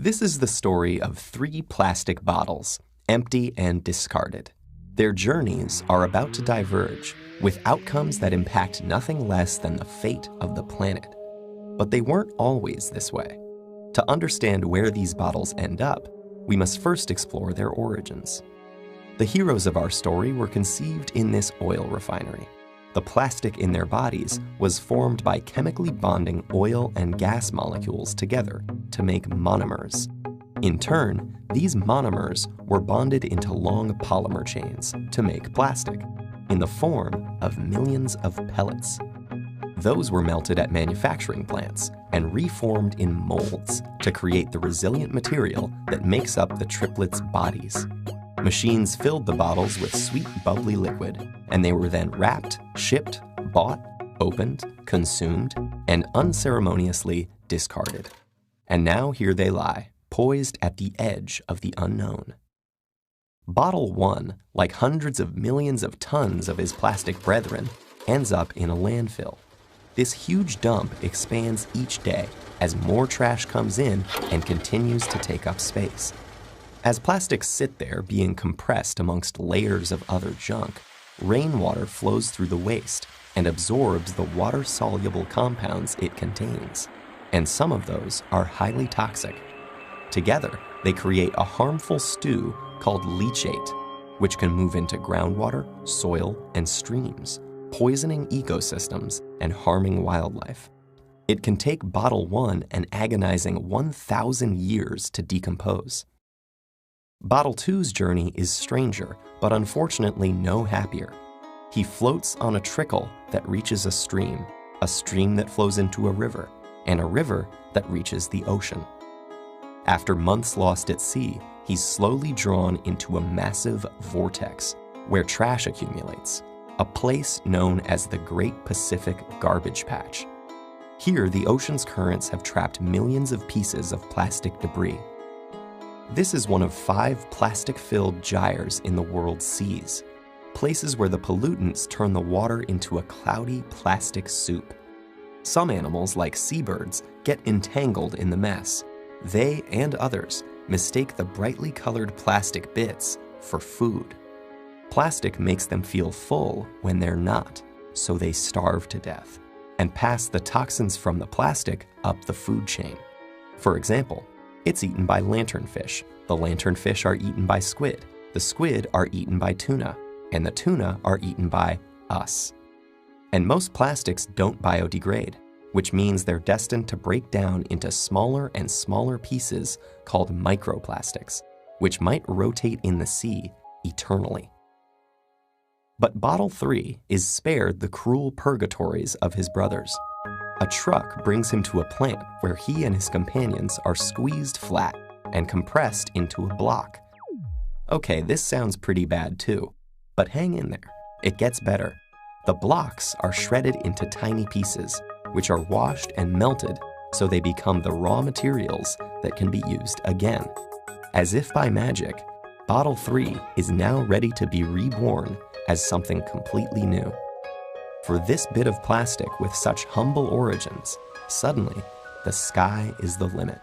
This is the story of 3 plastic bottles, empty and discarded. Their journeys are about to diverge, with outcomes that impact nothing less than the fate of the planet. But they weren't always this way. To understand where these bottles end up, we must first explore their origins. The heroes of our story were conceived in this oil refinery. The plastic in their bodies was formed by chemically bonding oil and gas molecules together to make monomers. In turn, these monomers were bonded into long polymer chains to make plastic, in the form of millions of pellets. Those were melted at manufacturing plants and reformed in molds to create the resilient material that makes up the triplets' bodies. Machines filled the bottles with sweet, bubbly liquid, and they were then wrapped, shipped, bought, opened, consumed, and unceremoniously discarded. And now here they lie, poised at the edge of the unknown. Bottle 1, like hundreds of millions of tons of his plastic brethren, ends up in a landfill. This huge dump expands each day as more trash comes in and continues to take up space. As plastics sit there being compressed amongst layers of other junk, rainwater flows through the waste and absorbs the water-soluble compounds it contains, and some of those are highly toxic. Together, they create a harmful stew called leachate, which can move into groundwater, soil, and streams, poisoning ecosystems and harming wildlife. It can take Bottle 1 an agonizing 1,000 years to decompose. Bottle 2's journey is stranger, but unfortunately no happier. He floats on a trickle that reaches a stream that flows into a river, and a river that reaches the ocean. After months lost at sea, he's slowly drawn into a massive vortex where trash accumulates, a place known as the Great Pacific Garbage Patch. Here, the ocean's currents have trapped millions of pieces of plastic debris. This is one of 5 plastic-filled gyres in the world's seas, places where the pollutants turn the water into a cloudy plastic soup. Some animals, like seabirds, get entangled in the mess. They and others mistake the brightly colored plastic bits for food. Plastic makes them feel full when they're not, so they starve to death and pass the toxins from the plastic up the food chain. For example, it's eaten by lanternfish. The lanternfish are eaten by squid. The squid are eaten by tuna. And the tuna are eaten by us. And most plastics don't biodegrade, which means they're destined to break down into smaller and smaller pieces called microplastics, which might rotate in the sea eternally. But Bottle 3 is spared the cruel purgatories of his brothers. A truck brings him to a plant where he and his companions are squeezed flat and compressed into a block. Okay, this sounds pretty bad too, but hang in there. It gets better. The blocks are shredded into tiny pieces, which are washed and melted so they become the raw materials that can be used again. As if by magic, Bottle 3 is now ready to be reborn as something completely new. For this bit of plastic with such humble origins, suddenly, the sky is the limit.